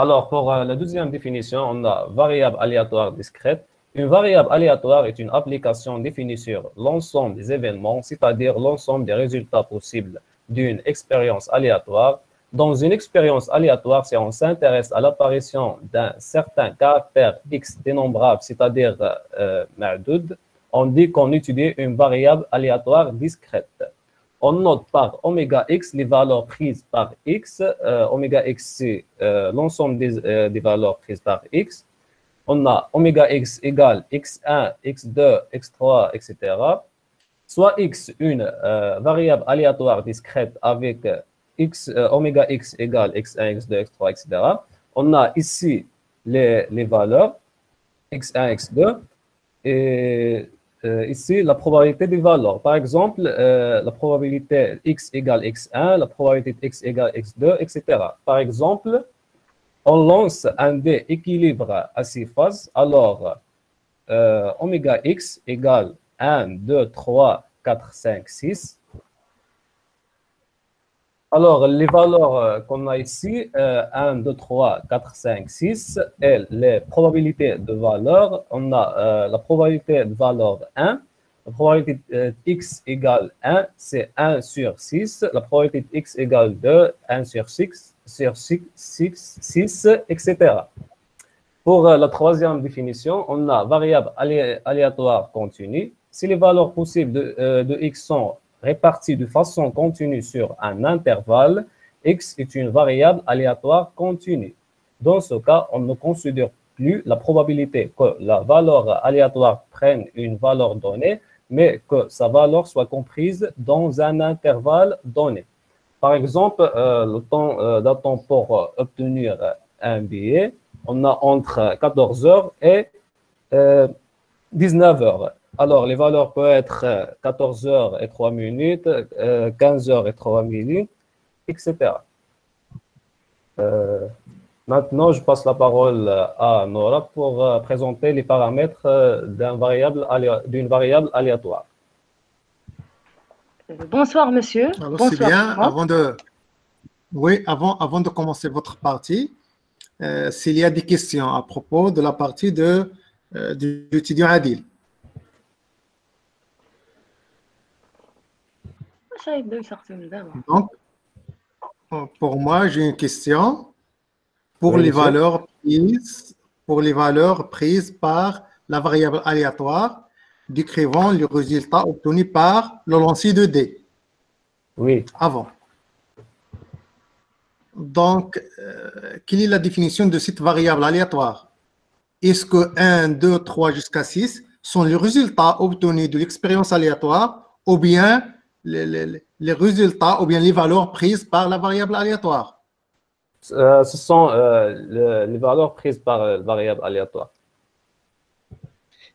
Alors, pour la deuxième définition, on a variable aléatoire discrète. Une variable aléatoire est une application définie sur l'ensemble des événements, c'est-à-dire l'ensemble des résultats possibles d'une expérience aléatoire. Dans une expérience aléatoire, si on s'intéresse à l'apparition d'un certain caractère X dénombrable, c'est-à-dire ma'doud, on dit qu'on étudie une variable aléatoire discrète. On note par oméga x les valeurs prises par x. Oméga x, c'est l'ensemble des valeurs prises par x. On a oméga x égale x1, x2, x3, etc. Soit x, une variable aléatoire discrète avec oméga x égale x1, x2, x3, etc. On a ici les valeurs x1, x2 et ici la probabilité des valeurs. Par exemple, la probabilité x égale x1, la probabilité x égale x2, etc. Par exemple, on lance un dé équilibre à 6 faces, alors oméga x égale 1, 2, 3, 4, 5, 6. Alors, les valeurs qu'on a ici, 1, 2, 3, 4, 5, 6, et les probabilités de valeur, on a la probabilité de valeur 1, la probabilité x égale 1, c'est 1 sur 6, la probabilité x égale 2, 1 sur 6, etc. Pour la troisième définition, on a variable aléatoire continue. Si les valeurs possibles de x sont réparties de façon continue sur un intervalle, x est une variable aléatoire continue. Dans ce cas, on ne considère plus la probabilité que la valeur aléatoire prenne une valeur donnée, mais que sa valeur soit comprise dans un intervalle donné. Par exemple, le temps d'attente pour obtenir un billet, on a entre 14 heures et 19 heures. Alors, les valeurs peuvent être 14 heures et 3 minutes, 15 heures et 3 minutes, etc. Maintenant, je passe la parole à Nora pour présenter les paramètres d'une variable aléatoire. Bonsoir, monsieur. Alors, bonsoir. C'est bien. Avant de commencer votre partie, s'il y a des questions à propos de la partie de l'étudiant Adil. Donc, pour moi, j'ai une question pour les valeurs prises par la variable aléatoire, décrivant le résultat obtenu par le lancier de dés. Oui. Avant. Donc, quelle est la définition de cette variable aléatoire? Est-ce que 1, 2, 3 jusqu'à 6 sont les résultats obtenus de l'expérience aléatoire ou bien les résultats ou bien les valeurs prises par la variable aléatoire? Ce sont les valeurs prises par la variable aléatoire.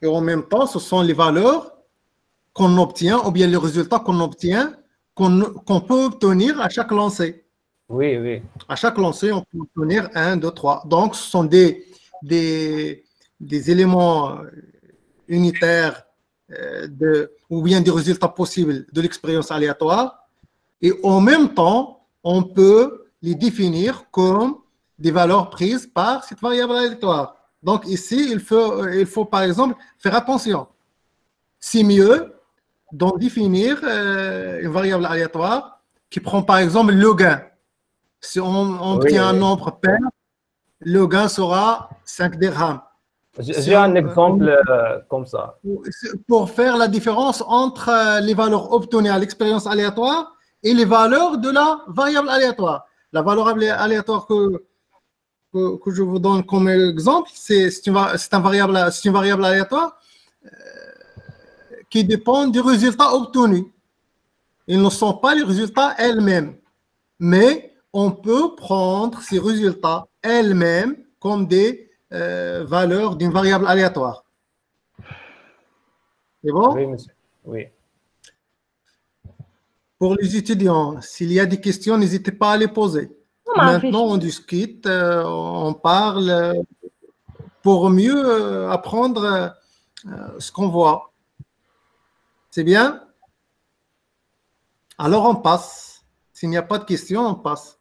Et en même temps, ce sont les valeurs qu'on obtient ou bien les résultats qu'on obtient, qu'on peut obtenir à chaque lancer. Oui, oui. À chaque lancer, on peut obtenir 1, 2, 3. Donc, ce sont des éléments unitaires ou bien des résultats possibles de l'expérience aléatoire. Et en même temps, on peut les définir comme des valeurs prises par cette variable aléatoire. Donc, ici, il faut par exemple faire attention. C'est mieux d'en définir une variable aléatoire qui prend par exemple le gain. Si on obtient un nombre pair, le gain sera 5 dirhams. J'ai un exemple comme ça. Pour faire la différence entre les valeurs obtenues à l'expérience aléatoire et les valeurs de la variable aléatoire. La valeur aléatoire que je vous donne comme exemple, c'est une variable aléatoire qui dépend des résultats obtenus. Ils ne sont pas les résultats elles-mêmes, mais on peut prendre ces résultats elles-mêmes comme des valeurs d'une variable aléatoire. C'est bon? Oui, monsieur. Oui. Pour les étudiants, s'il y a des questions, n'hésitez pas à les poser. Maintenant, on discute, on parle pour mieux apprendre ce qu'on voit. C'est bien? Alors, on passe. S'il n'y a pas de questions, on passe.